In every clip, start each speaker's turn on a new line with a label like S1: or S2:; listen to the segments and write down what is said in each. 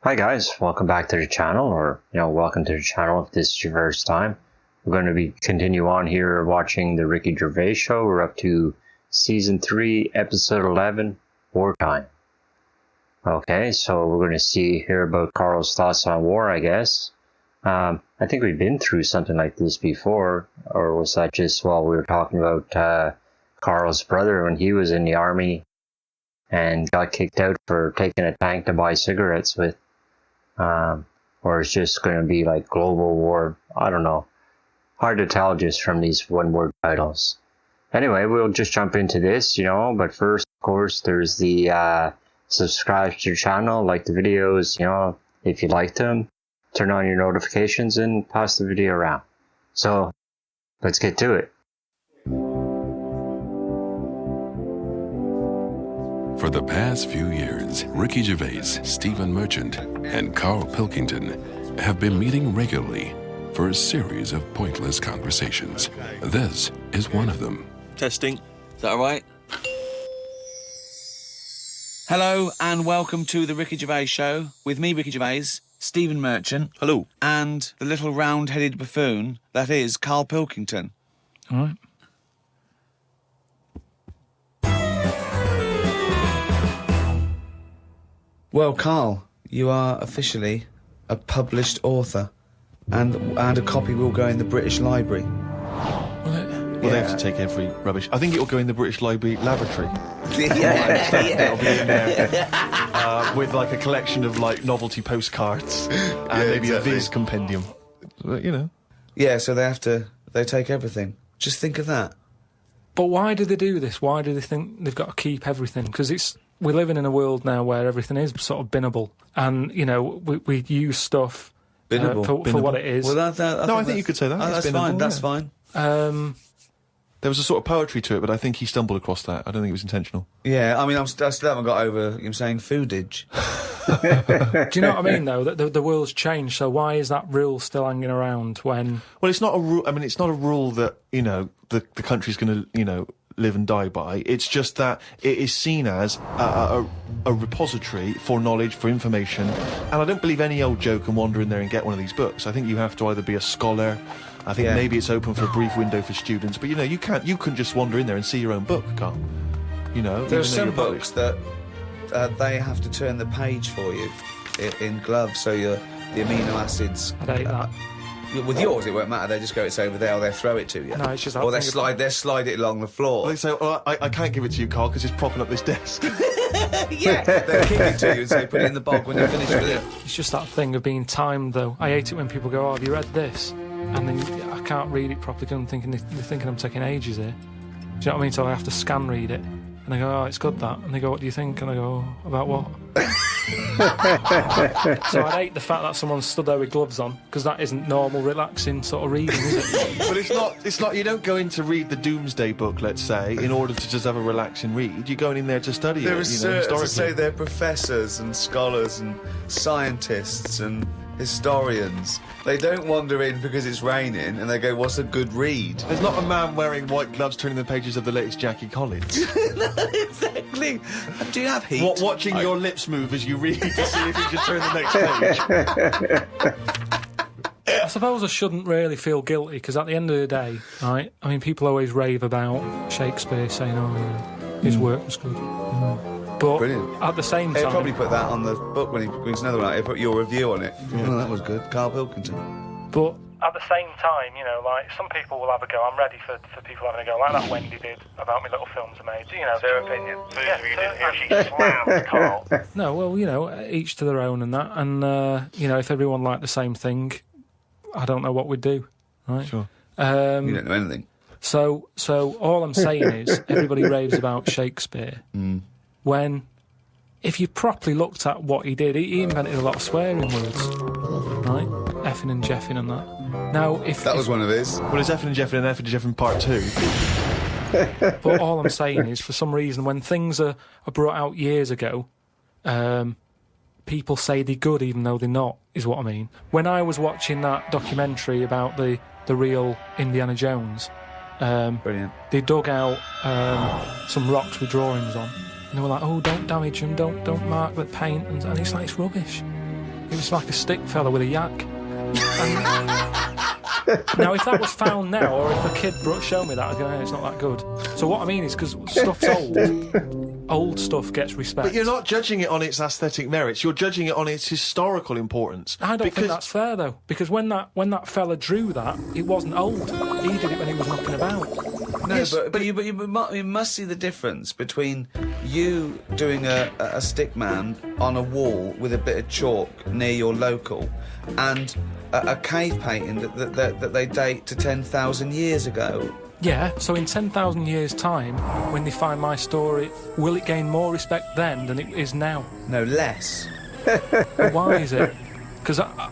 S1: Hi guys, welcome back to the channel, or welcome to the channel if this is your first time. We're going to be continue on here watching the Ricky Gervais show. We're up to season 3, episode 11, Wartime. Okay, so we're going to hear about Karl's thoughts on war, I guess. I think we've been through something like this before, or was that just while we were talking about Karl's brother when he was in the army and got kicked out for taking a tank to buy cigarettes with? Or it's just going to be like global war. I don't know. Hard to tell just from these one-word titles. Anyway, we'll just jump into this, but first, of course, there's the subscribe to the channel, like the videos, if you like them, turn on your notifications and pass the video around. So, let's get to it.
S2: For the past few years, Ricky Gervais, Stephen Merchant, and Karl Pilkington have been meeting regularly for a series of pointless conversations. This is one of them.
S3: Testing. Is that all right? Hello and welcome to the Ricky Gervais Show with me, Ricky Gervais, Stephen Merchant.
S4: Hello.
S3: And the little round-headed buffoon that is Karl Pilkington.
S4: All right.
S3: Well, Karl, you are officially a published author, and a copy will go in the British Library.
S4: Well, they have to take every rubbish. I think it will go in the British Library lavatory. It'll be in there with like a collection of like novelty postcards and maybe a Viz compendium.
S3: Yeah, so they take everything. Just think of that.
S5: But why do they do this? Why do they think they've got to keep everything? Because we're living in a world now where everything is sort of binnable, and we use stuff for what it is.
S3: Well,
S4: I think you could say that.
S3: That's fine. That's fine.
S4: There was a sort of poetry to it, but I think he stumbled across that. I don't think it was intentional.
S3: Yeah, I mean, I still haven't got over him saying foodage.
S5: Do you know what I mean, though? That the world's changed, so why is that rule still hanging around when...
S4: Well, it's not a rule. I mean, it's not a rule that, the country's going to, live and die by. It's just that it is seen as a repository for knowledge, for information. And I don't believe any old Joe can wander in there and get one of these books. I think you have to either be a scholar. I think maybe it's open for a brief window for students. But, you can just wander in there and see your own book, Karl.
S3: There are some books that they have to turn the page for you in gloves, so the amino acids...
S5: I'd hate that.
S3: With yours, it won't matter. They just go, it's over there, or they throw it to you.
S5: No, it's just...
S3: Or they slide it along the floor.
S4: Well, they say, I can't give it to you, Karl, because it's propping up this desk.
S3: Yeah, they'll kick it to you and say, put it in the bog when you're finished with it.
S5: It's just that thing of being timed, though. I hate it when people go, have you read this? And then I can't read it properly because they're thinking I'm taking ages here. Do you know what I mean? So I have to scan read it. And I go, it's good, that. And they go, what do you think? And I go, about what? So I hate the fact that someone stood there with gloves on, because that isn't normal, relaxing sort of reading, is it?
S4: But it's not. You don't go in to read the Doomsday Book, let's say, in order to just have a relaxing read. You're going in there to study
S3: There
S4: it.
S3: to say they're professors and scholars and scientists and historians. They don't wander in because it's raining and they go, what's a good read?
S4: There's not a man wearing white gloves turning the pages of the latest Jackie Collins.
S3: No, exactly. Do you have heat?
S4: Watching your lips move as you read to see if you should turn the next page.
S5: I suppose I shouldn't really feel guilty, because at the end of the day, right, I mean, people always rave about Shakespeare, saying, his work was good. But
S3: brilliant.
S5: At the same time...
S3: He'll probably put that on the book when he brings another one out. He'll put your review on it. Yeah. Oh, that was good. Karl Pilkington.
S5: But at the same time, some people will have a go. I'm ready for people having a go, like that Wendy did about me little films I made.
S6: It's their opinion. So you didn't hear she slammed Karl.
S5: No, well, each to their own and that. And, if everyone liked the same thing, I don't know what we'd do. Right?
S4: Sure.
S3: You don't know anything.
S5: So all I'm saying is everybody raves about Shakespeare. When, if you properly looked at what he did, he invented a lot of swearing words, right? Effing and jeffing and that. Now,
S3: that was one of his.
S4: Well, it's effing and jeffing and effing and jeffing part 2.
S5: But all I'm saying is, for some reason, when things are brought out years ago, people say they're good even though they're not, is what I mean. When I was watching that documentary about the real Indiana Jones,
S3: brilliant.
S5: They dug out some rocks with drawings on. And they were like, oh, don't damage them, don't mark the paint. And it's like, it's rubbish. He was like a stick fella with a yak. Now, if that was found now, or if a kid showed me that, I'd go, hey, it's not that good. So what I mean is, because stuff's old stuff gets respect.
S4: But you're not judging it on its aesthetic merits. You're judging it on its historical importance.
S5: I don't think that's fair, though, because when that fella drew that, it wasn't old. He did it when he was knocking about.
S3: No,
S4: Yes,
S3: but you must see the difference between you doing a stick man on a wall with a bit of chalk near your local and a cave painting that they date to 10,000 years ago.
S5: Yeah, so in 10,000 years' time, when they find my story, will it gain more respect then than it is now?
S3: No, less.
S5: But why is it?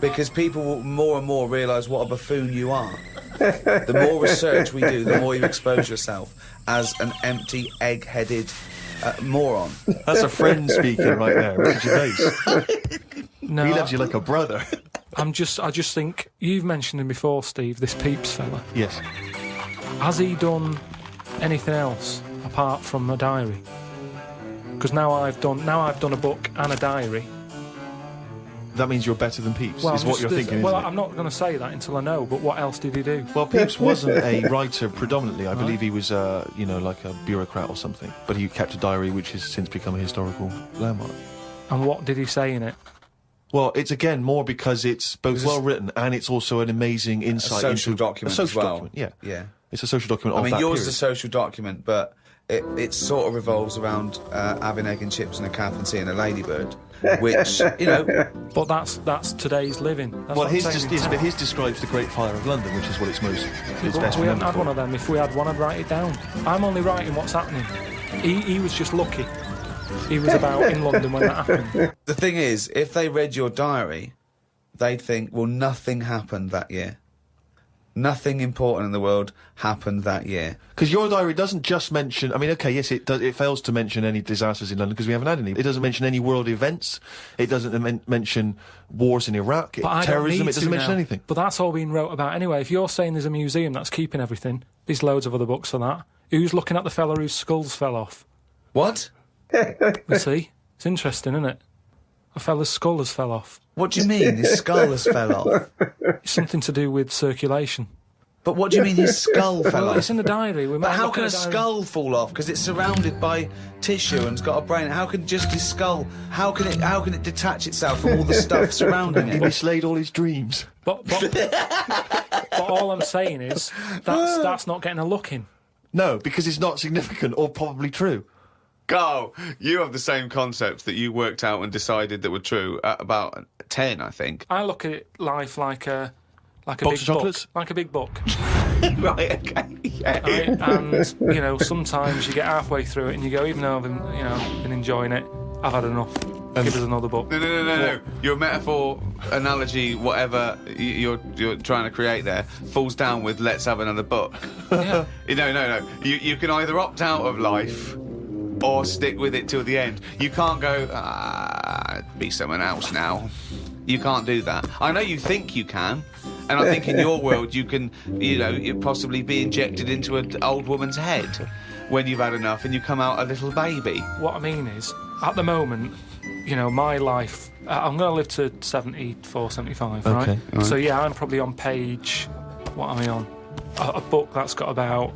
S3: Because people will more and more realise what a buffoon you are. The more research we do, the more you expose yourself as an empty, egg-headed moron.
S4: That's a friend speaking right there, Ricky Gervais.
S5: No,
S4: He loves you like a brother.
S5: I just think, you've mentioned him before, Steve, this Peeps fella.
S4: Yes.
S5: Has he done anything else apart from a diary? Because now I've done a book and a diary.
S4: That means you're better than Pepys,
S5: Well,
S4: is what you're thinking,
S5: well,
S4: isn't it?
S5: I'm not going to say that until I know, but what else did he do?
S4: Well, Pepys wasn't a writer predominantly. I believe he was, like a bureaucrat or something. But he kept a diary which has since become a historical landmark.
S5: And what did he say in it?
S4: Well, it's again more because it's both well written and it's also an amazing insight into...
S3: A social document
S4: a social
S3: as well.
S4: document, yeah.
S3: Yeah.
S4: It's a social document
S3: I
S4: of
S3: mean,
S4: that
S3: yours
S4: period.
S3: is a social document, but it sort of revolves around having egg and chips and a calf and seeing a ladybird, which, you know...
S5: But that's today's living. That's
S4: Well,
S5: what I'm
S4: his
S5: saying.
S4: but his describes the Great Fire of London, which is what it's
S5: But
S4: best
S5: we haven't
S4: remembered
S5: had
S4: for.
S5: one of them. If we had one, I'd write it down. I'm only writing what's happening. He was just lucky. He was about in London when that happened.
S3: The thing is, if they read your diary, they'd think, well, nothing happened that year. Nothing important in the world happened that year.
S4: Because your diary doesn't just mention... I mean, OK, yes, it does. It fails to mention any disasters in London because we haven't had any. It doesn't mention any world events. It doesn't mention wars in Iraq,
S5: But I don't
S4: terrorism.
S5: need
S4: It doesn't
S5: to
S4: mention
S5: now.
S4: anything.
S5: But that's all being wrote about anyway. If you're saying there's a museum that's keeping everything, there's loads of other books for that. Who's looking at the fella whose skulls fell off?
S3: What?
S5: You see? It's interesting, isn't it? A fella's skull has fell off.
S3: What do you mean his skull has fell off?
S5: It's something to do with circulation.
S3: But what do you mean his skull fell
S5: Well, it's
S3: off?
S5: in the diary. We
S3: But
S5: might
S3: how
S5: look
S3: can a
S5: at the diary.
S3: skull fall off? Because it's surrounded by tissue and it's got a brain. How can just his skull? How can it detach itself from all the stuff surrounding
S4: He
S3: it?
S4: mislaid all his dreams.
S5: But all I'm saying is that's not getting a look in.
S4: No, because it's not significant or probably true.
S3: Carl, you have the same concepts that you worked out and decided that were true at about 10, I think.
S5: I look at life like a
S4: Box
S5: big
S4: of chocolates?
S5: book, like a big book.
S3: Right, okay. Yeah.
S5: Right? And sometimes you get halfway through it and you go, even though I've been enjoying it, I've had enough. Give us another book.
S3: No. Your metaphor, analogy, whatever you're trying to create there, falls down with "let's have another book."
S5: Yeah.
S3: No. You can either opt out of life or stick with it till the end. You can't go, be someone else now. You can't do that. I know you think you can, and I think in your world you can, you possibly be injected into an old woman's head when you've had enough and you come out a little baby.
S5: What I mean is, at the moment, my life, I'm going to live to 74, 75, right?
S4: Okay.
S5: So, yeah, I'm probably on page... What am I on? A book that's got about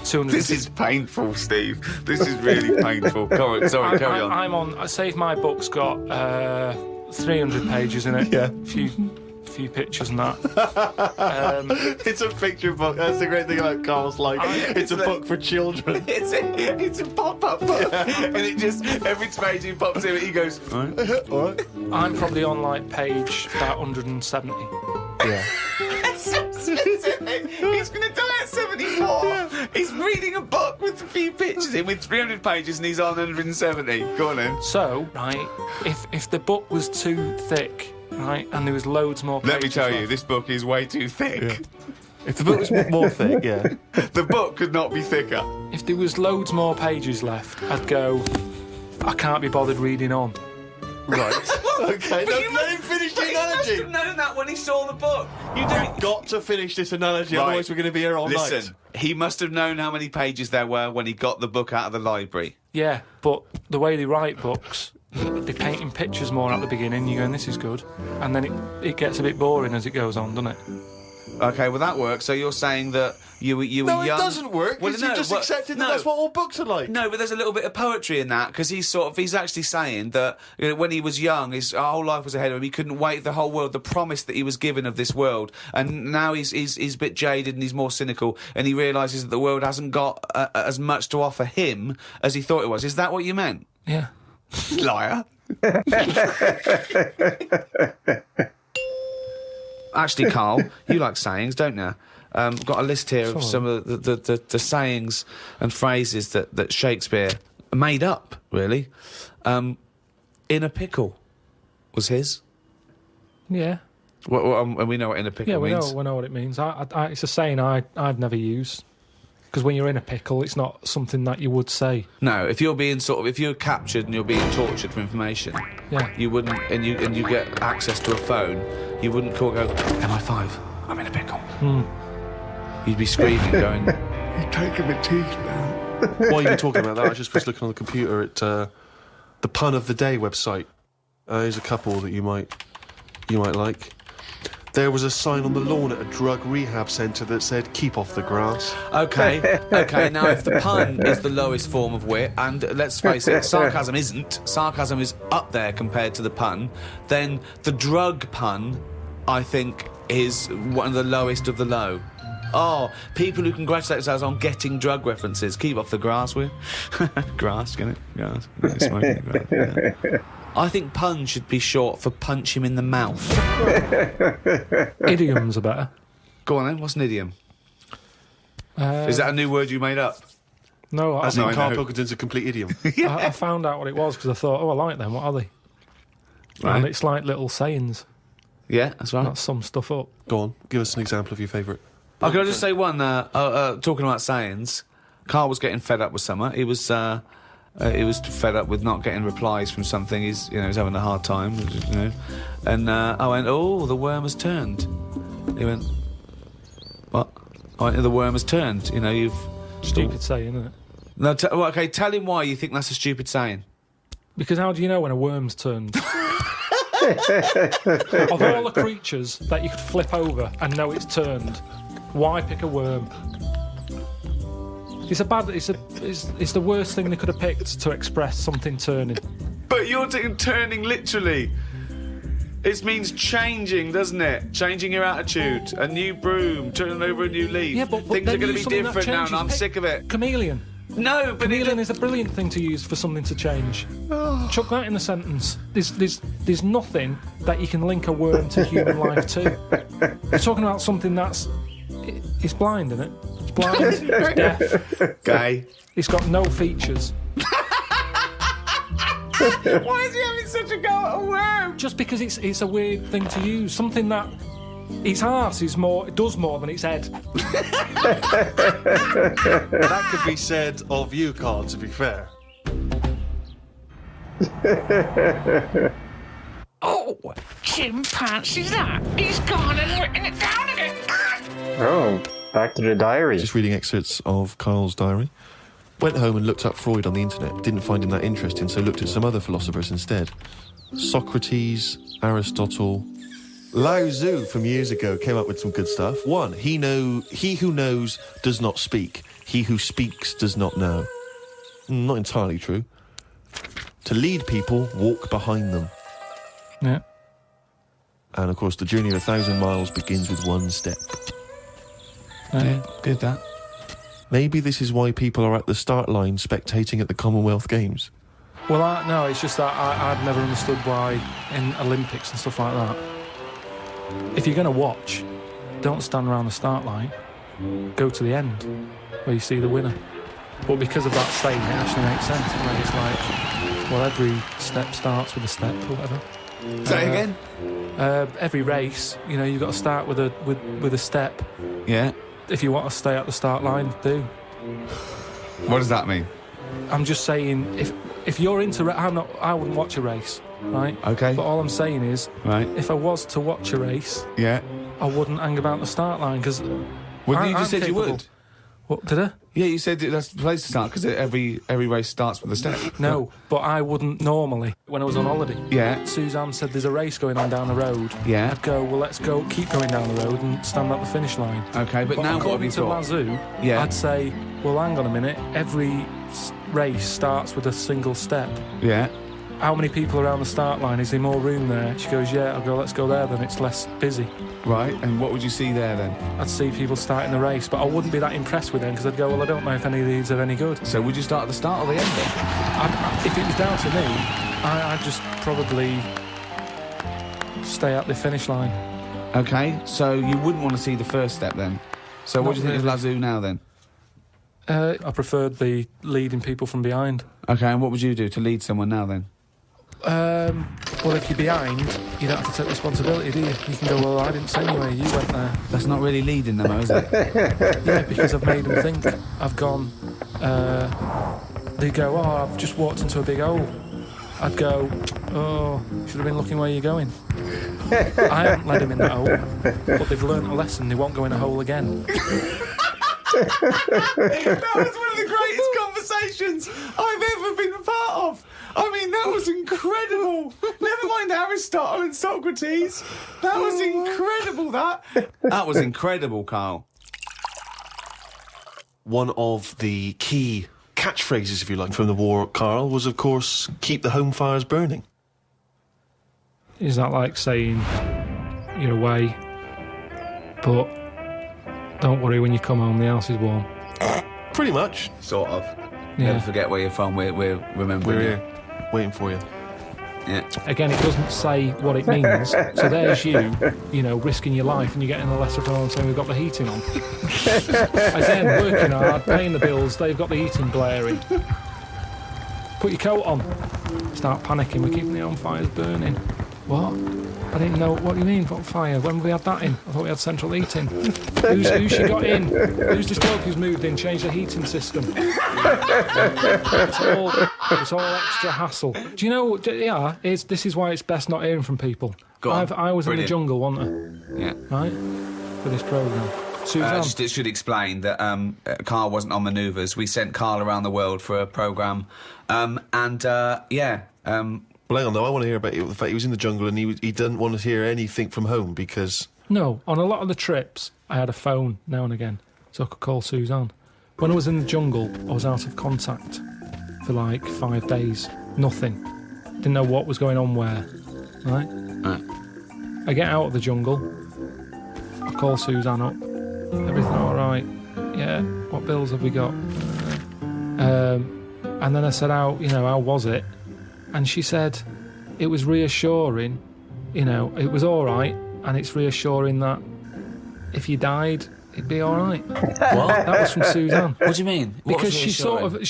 S5: 200...
S3: This is painful, Steve. This is really painful. Carry on.
S5: I'm on... I say if my book's got 300 pages in it.
S4: Yeah.
S5: Few pictures and that.
S4: It's a picture book. That's the great thing about Karl's life. It's a book for children.
S3: It's a pop-up book. And it just, every page he pops in, he goes, all right.
S4: All right.
S5: I'm probably on, page about 170.
S4: Yeah.
S3: He's going to die at 74. He's reading a book with a few pictures in with 300 pages and he's on 170. Go on then.
S5: So, right, if the book was too thick, right, and there was loads more pages
S3: Let me tell you,
S5: left,
S3: this book is way too thick.
S4: Yeah. If the book was more thick, yeah.
S3: The book could not be thicker.
S5: if there was loads more pages left, I'd go, I can't be bothered reading on.
S4: Right. Okay,
S3: But you
S4: let him finish the
S3: He must
S4: analogy.
S3: have known that when he saw the book. You don't...
S4: Got to finish this analogy,
S3: Right.
S4: otherwise we're going to be here all night.
S3: Listen, he must have known how many pages there were when he got the book out of the library.
S5: Yeah, but the way they write books, they're painting pictures more at the beginning. You're going, this is good, and then it gets a bit boring as it goes on, doesn't it?
S3: Okay, well that works. So you're saying that you were young.
S4: No, it doesn't work.
S3: Well,
S4: Well, you just accepted that that's what all books are like.
S3: No, but there's a little bit of poetry in that because he's actually saying that when he was young, his whole life was ahead of him. He couldn't wait the whole world, the promise that he was given of this world, and now he's a bit jaded and he's more cynical, and he realises that the world hasn't got as much to offer him as he thought it was. Is that what you meant?
S5: Yeah.
S3: Liar. Actually, Karl, you like sayings, don't you? I've got a list here of some of the sayings and phrases that Shakespeare made up, really. In a pickle was his.
S5: Yeah.
S3: And we know what in a pickle means.
S5: We know what it means. It's a saying I'd never use. Because when you're in a pickle, it's not something that you would say.
S3: No, if you're being if you're captured and you're being tortured for information,
S5: Yeah.
S3: you wouldn't, and you get access to a phone, you wouldn't go, MI5, I'm in a pickle. You'd be screaming, going,
S7: You're taking my teeth now.
S4: While you were talking about that, I just was looking on the computer at the Pun of the Day website. There's a couple that you might like. There was a sign on the lawn at a drug rehab centre that said, "Keep off the grass."
S3: Okay. Now, if the pun is the lowest form of wit, and let's face it, sarcasm isn't. Sarcasm is up there compared to the pun. Then the drug pun, I think, is one of the lowest of the low. Oh, people who congratulate themselves on getting drug references. Keep off the grass, will you? Grass, get it? Grass. Smoking grass. Yeah. I think pun should be short for punch him in the mouth.
S5: Idioms are better.
S3: Go on then, what's an idiom? Is that a new word you made up?
S5: No,
S4: As in,
S3: I
S4: Karl
S3: know.
S4: Pilkington's a complete idiom.
S5: I found out what it was because I thought, I like them. What are they?
S3: Right.
S5: And it's like little sayings
S3: Yeah, that's right.
S5: that sum stuff up.
S4: Go on, give us an example of your favourite.
S3: Oh, can I just say one? Talking about sayings, Karl was getting fed up with summer. He was fed up with not getting replies from something. He's having a hard time. And I went, "Oh, the worm has turned." He went, "What?" I went, "The worm has turned. You've."
S5: Stupid saying, isn't it?
S3: No, okay. Tell him why you think that's a stupid saying.
S5: Because how do you know when a worm's turned? Of all the creatures that you could flip over and know it's turned, why pick a worm? It's the worst thing they could have picked to express something turning.
S3: But you're turning literally. It means changing, doesn't it? Changing your attitude. A new broom, turning over a new leaf.
S5: Yeah, but
S3: things
S5: then
S3: are going to
S5: use
S3: be
S5: something that
S3: different now, and
S5: changes.
S3: I'm sick of it.
S5: Chameleon.
S3: No, but
S5: Chameleon is a brilliant thing to use for something to change. Chuck that in a sentence. There's nothing that you can link a worm to human life to. We're talking about something it's blind, isn't it? It's blind, it's deaf,
S3: Gay.
S5: it's got no features.
S3: Why is he having such a go at a worm?
S5: Just because it's a weird thing to use. Something that its arse does more than its head.
S4: That could be said of you, Karl, to be fair.
S8: Oh, chimpanzee's that? He's gone and written it down again.
S1: Oh, back to the diary.
S4: Just reading excerpts of Karl's diary. Went home and looked up Freud on the internet. Didn't find him that interesting, so looked at some other philosophers instead. Socrates, Aristotle. Lao Tzu from years ago came up with some good stuff. 1, he who knows does not speak. He who speaks does not know. Not entirely true. To lead people, walk behind them.
S5: Yeah.
S4: And of course, the journey of 1,000 miles begins with one step.
S3: Yeah, good that.
S4: Maybe this is why people are at the start line spectating at the Commonwealth Games.
S5: Well, no, it's just that I've never understood why in Olympics and stuff like that, if you're going to watch, don't stand around the start line. Go to the end, where you see the winner. But because of that saying, it actually makes sense. Right? It's like, well, every step starts with a step or whatever.
S3: Say it again.
S5: Every race, you've got to start with a step.
S3: Yeah.
S5: If you want to stay at the start line, do.
S3: What does that mean?
S5: I'm just saying, if you're into, I wouldn't watch a race, right?
S3: Okay.
S5: But all I'm saying is,
S3: Right.
S5: if I was to watch a race,
S3: Yeah.
S5: I wouldn't hang about the start line because.
S3: Well, you just said you would.
S5: What, did I?
S3: Yeah, you said that's the place to start because every race starts with a step.
S5: No, but I wouldn't normally when I was on holiday.
S3: Yeah.
S5: Suzanne said there's a race going on down the road.
S3: Yeah.
S5: I'd go, well, let's go, keep going down the road and stand at the finish line.
S3: Okay, but now what have
S5: according
S3: you
S5: to
S3: thought?
S5: Lazoo,
S3: Yeah.
S5: I'd say, well, hang on a minute, every race starts with a single step.
S3: Yeah.
S5: How many people around the start line? Is there more room there? She goes, yeah. I'll go, let's go there then, it's less busy.
S3: Right, and what would you see there then?
S5: I'd see people starting the race, but I wouldn't be that impressed with them because I'd go, well, I don't know if any of these are any good.
S3: So would you start at the start or the end then?
S5: If it was down to me, I'd just probably stay at the finish line.
S3: Okay, so you wouldn't want to see the first step then? So what
S5: Not
S3: do you think of
S5: really.
S3: Lazoo now then?
S5: I preferred the leading people from behind.
S3: Okay, and what would you do to lead someone now then?
S5: Well, if you're behind, you don't have to take responsibility, do you? You can go, well, I didn't send you here, you went there.
S3: That's not really leading them, though, is it?
S5: Yeah, because I've made them think. I've gone, they go, oh, I've just walked into a big hole. I'd go, oh, should have been looking where you're going. I haven't led them in that hole, but they've learnt a lesson, they won't go in a hole again.
S3: That was one of the greatest conversations I've ever been a part of. I mean, that was incredible. Never mind Aristotle and Socrates. That was incredible, That was incredible, Karl.
S4: One of the key catchphrases, if you like, from the war, Karl, was, of course, keep the home fires burning.
S5: Is that like saying you're away, but don't worry, when you come home, the house is warm?
S4: Pretty much.
S3: Sort of.
S5: Yeah.
S3: Never forget where you're from. We're remembering.
S4: We're here, waiting for you.
S3: Yeah.
S5: Again, it doesn't say what it means. So there's you know, risking your life, and you're getting a letter from home saying we've got the heating on. Again, working hard, paying the bills, they've got the heating blaring. Put your coat on. Start panicking, we're keeping the home fires burning. What? I didn't know. What do you mean, what fire? When have we had that in? I thought we had central heating. Who's she got in? Who's this bloke who's moved in, changed the heating system? It's all extra hassle. Do you know, yeah, this is why it's best not hearing from people.
S3: Go on.
S5: I was
S3: Brilliant.
S5: in the jungle, wasn't I?
S3: Yeah.
S5: Right? For this programme. Suzanne.
S3: Just should explain that Karl wasn't on manoeuvres. We sent Karl around the world for a programme.
S4: Well, hang on, though. I want to hear about the fact he was in the jungle and he didn't want to hear anything from home because...
S5: No, on a lot of the trips, I had a phone now and again, so I could call Suzanne. When I was in the jungle, I was out of contact for like 5 days. Nothing. Didn't know what was going on where. Right? I get out of the jungle. I call Suzanne up. Everything all right? Yeah. What bills have we got? And then I said, how was it? And she said it was reassuring, it was all right, and it's reassuring that if you died, it'd be all right. What? That was from Suzanne.
S3: What do you mean?
S5: Because she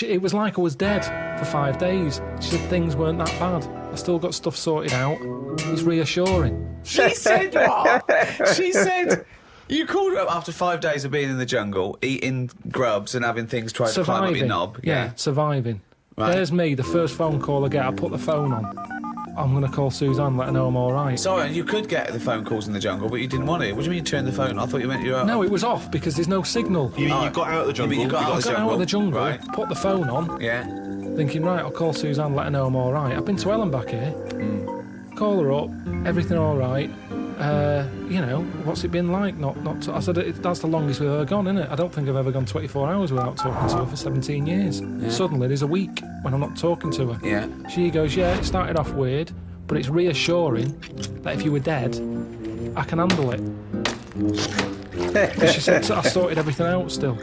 S5: it was like I was dead for 5 days. She said things weren't that bad. I still got stuff sorted out. It's reassuring.
S3: She said what? She said... You called her up after 5 days of being in the jungle, eating grubs and having things try to climb up your knob.
S5: Yeah, surviving.
S3: Right.
S5: There's me, the first phone call I get, I put the phone on. I'm going to call Suzanne, let her know I'm all right.
S3: Sorry, you could get the phone calls in the jungle, but you didn't want to. What do you mean you turned the phone on? I thought you meant you were...
S5: No, it was off because there's no signal.
S4: You got out of the jungle?
S3: You got out
S5: of the jungle,
S3: right.
S5: put the phone on,
S3: Yeah.
S5: thinking, right, I'll call Suzanne, let her know I'm all right. I've been to Ellen back here. Call her up, everything all right. What's it been like? I said, that's the longest we've ever gone, isn't it? I don't think I've ever gone 24 hours without talking to her for 17 years. Yeah. Suddenly, there's a week when I'm not talking to her.
S3: Yeah.
S5: She goes, yeah, it started off weird, but it's reassuring that if you were dead, I can handle it. She said, I sorted everything out still.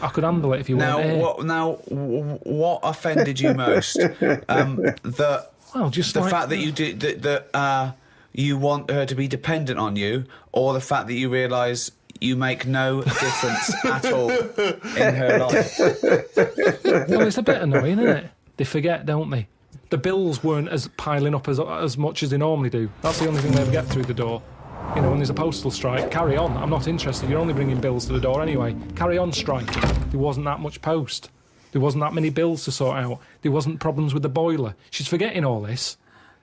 S5: I could handle it if you weren't here.
S3: What offended you most? The fact that you did that you want her to be dependent on you, or the fact that you realise you make no difference at all in her life?
S5: Well, it's a bit annoying, isn't it? They forget, don't they? The bills weren't as piling up as much as they normally do. That's the only thing they ever get through the door. When there's a postal strike, carry on. I'm not interested. You're only bringing bills to the door anyway. Carry on striking. There wasn't that much post. There wasn't that many bills to sort out. There wasn't problems with the boiler. She's forgetting all this.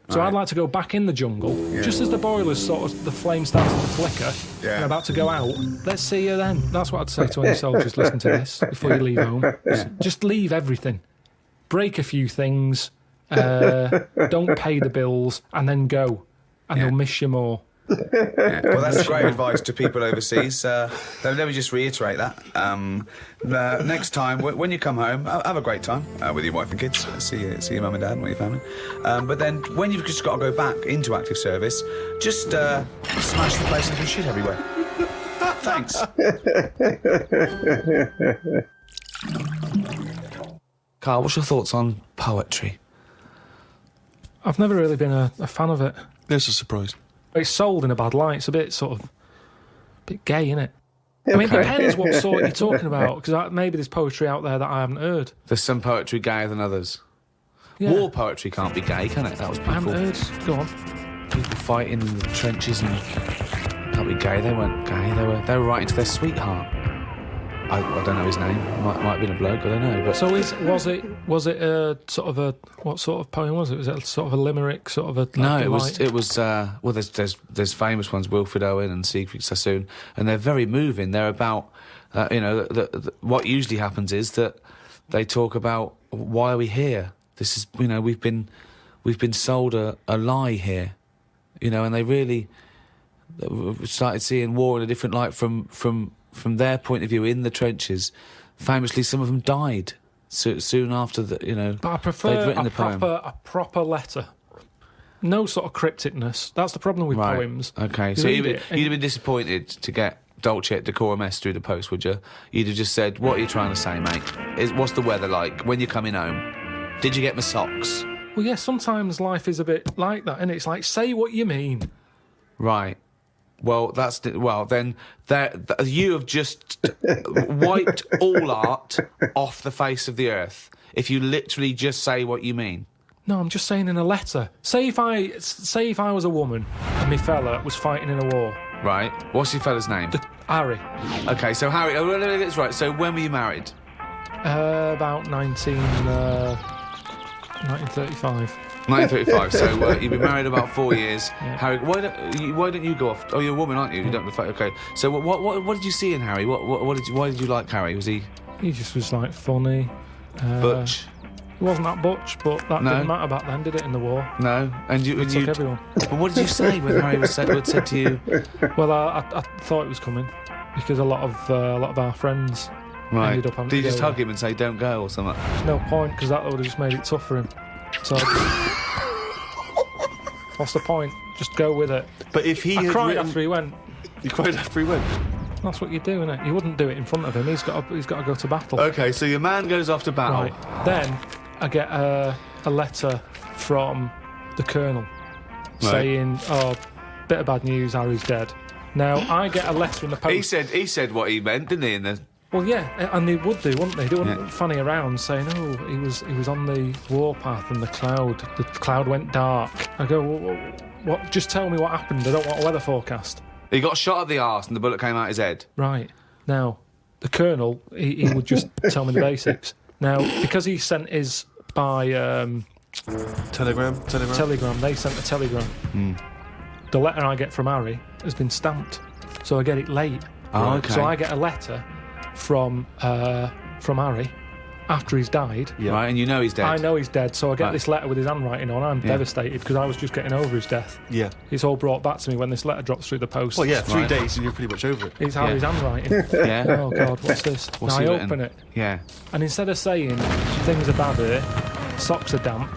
S5: So I'd like to go back in the jungle, just as the boilers the flame started to flicker and about to go out. Let's see you then. That's what I'd say to any soldiers listening to this before you leave home. Just leave everything. Break a few things, don't pay the bills, and then go. And they'll miss you more.
S3: Well, that's great advice to people overseas. Let me just reiterate that. Next time, when you come home, have a great time with your wife and kids. See your mum and dad and your family. But then, when you've just got to go back into active service, just smash the place and shit everywhere. Thanks. Karl, what's your thoughts on poetry?
S5: I've never really been a fan of it.
S4: There's a surprise.
S5: It's sold in a bad light. It's a bit bit gay, isn't it? I mean, it depends what sort you're talking about, because maybe there's poetry out there that I haven't heard.
S3: There's some poetry gayer than others.
S5: Yeah.
S3: War poetry can't be gay, can it? That was people.
S5: I haven't heard. Go on.
S3: People fighting in the trenches and can't be gay. They weren't gay. They were writing to their sweetheart. I don't know his name. Might have been a bloke. I don't know. But
S5: so was it a sort of a what sort of poem was it? Was it sort of a limerick, sort of a?
S3: No, it was. Well, there's famous ones, Wilfred Owen and Siegfried Sassoon, and they're very moving. They're about what usually happens is that they talk about why are we here. This is we've been sold a lie here, and they really started seeing war in a different light from their point of view in the trenches. Famously, some of them died soon after the,
S5: But I prefer
S3: they'd written the poem.
S5: a proper letter. No sort of crypticness. That's the problem with
S3: Right.
S5: poems.
S3: Okay, so you'd have been disappointed to get Dolce et Decorum Est through the post, would you? You'd have just said, what are you trying to say, mate? What's the weather like? When you're coming home? Did you get my socks?
S5: Well, yeah, sometimes life is a bit like that, and it's like, say what you mean.
S3: Right. Well, then you have just wiped all art off the face of the earth if you literally just say what you mean.
S5: No, I'm just saying in a letter. Say if I was a woman and my fella was fighting in a war.
S3: Right. What's your fella's name?
S5: Harry.
S3: Okay, so Harry. Oh, that's right. So when were you married?
S5: About 1935.
S3: 1935. So you've been married about 4 years.
S5: Yeah.
S3: Harry, why don't you go off? Oh, you're a woman, aren't you? You don't. Okay. So what did you see in Harry? Why did you like Harry? Was he?
S5: He just was like funny.
S3: Butch.
S5: He wasn't that butch, but that
S3: No.
S5: didn't matter back then, did it? In the war.
S3: No. And you
S5: Took everyone.
S3: But what did you say when Harry had said to you?
S5: Well, I thought it was coming because a lot of our friends
S3: Right.
S5: ended up having
S3: Did you
S5: to
S3: just
S5: go
S3: hug him and say don't go or something?
S5: No point, because that would have just made it tough for him. So, what's the point? Just go with it.
S4: But if he
S5: I
S4: had
S5: cried
S4: written-
S5: after he went.
S4: You cried after he went.
S5: That's what you do, innit? You wouldn't do it in front of him. He's got to go to battle.
S3: Okay, so your man goes off to battle.
S5: Right. Then I get a letter from the Colonel saying, "Oh, bit of bad news. Harry's dead." Now I get a letter in the post.
S3: He said what he meant, didn't he? In the
S5: Well, yeah, and they would do, wouldn't they? They wouldn't fanny around saying, "Oh, he was on the warpath and the cloud went dark." I go, "What? Just tell me what happened. I don't want a weather forecast."
S3: He got shot at the arse and the bullet came out his head.
S5: Right. Now, the Colonel, he would just tell me the basics. Now, because he sent his by
S4: Telegram.
S5: they sent a telegram. The letter I get from Harry has been stamped, so I get it late.
S3: Oh, okay.
S5: So I get a letter from Harry after he's died.
S3: Yeah. Right, and you know he's dead.
S5: I know he's dead, so I get
S3: Right.
S5: this letter with his handwriting on. I'm devastated because I was just getting over his death.
S4: Yeah.
S5: It's all brought back to me when this letter drops through the post.
S4: Well, yeah, 3
S3: Right.
S4: days and you're pretty much over it.
S5: It's Harry's handwriting.
S3: Yeah.
S5: Oh, God, what's this?
S3: What's
S5: Now
S3: he
S5: I
S3: written?
S5: open it,
S3: Yeah.
S5: and instead of saying things are bad here, socks are damp,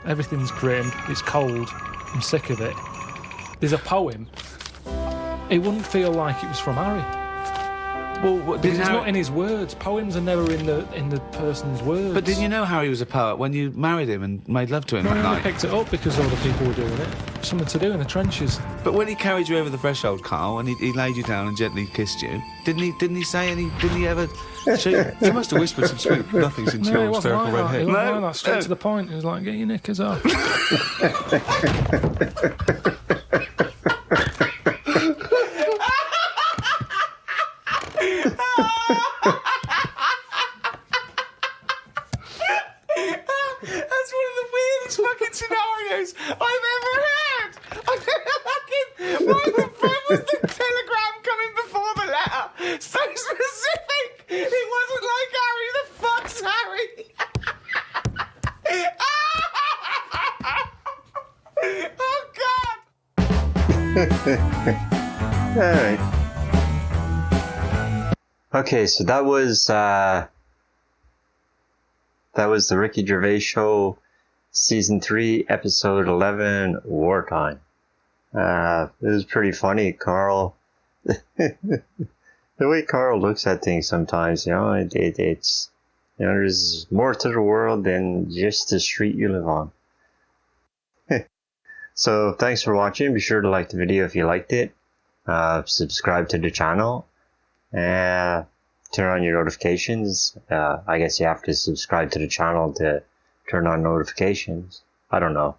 S5: everything's grim, it's cold, I'm sick of it, there's a poem. It wouldn't feel like it was from Harry.
S3: Well,
S5: Because it's not in his words. Poems are never in the person's words.
S3: But didn't you know Harry was a poet when you married him and made love to him
S5: No,
S3: that
S5: I
S3: night?
S5: picked it up because other people were doing it. Something to do in the trenches.
S3: But when he carried you over the threshold, Karl, and he laid you down and gently kissed you, didn't he say any? Didn't he ever?
S4: He must have whispered some sweet nothings into
S5: No, it
S4: your
S5: wasn't
S4: hysterical
S5: like
S4: red
S5: that.
S4: head.
S5: It wasn't
S3: No,
S5: like that. Straight
S3: no.
S5: to the point. It was like, get your knickers off.
S3: That's one of the weirdest Why the fuck was the telegram coming before the letter? So specific! It wasn't like Harry, the fuck's Harry? Oh god!
S1: Alright. Okay, so that was the Ricky Gervais Show, Season 3, Episode 11, Wartime. It was pretty funny, Karl. The way Karl looks at things sometimes, it's, there's more to the world than just the street you live on. So, thanks for watching. Be sure to like the video if you liked it. Subscribe to the channel. Turn on your notifications. I guess you have to subscribe to the channel to turn on notifications. I don't know.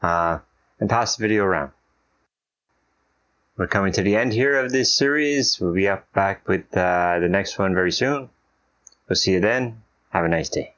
S1: And pass the video around. We're coming to the end here of this series. We'll be back with the next one very soon. We'll see you then. Have a nice day.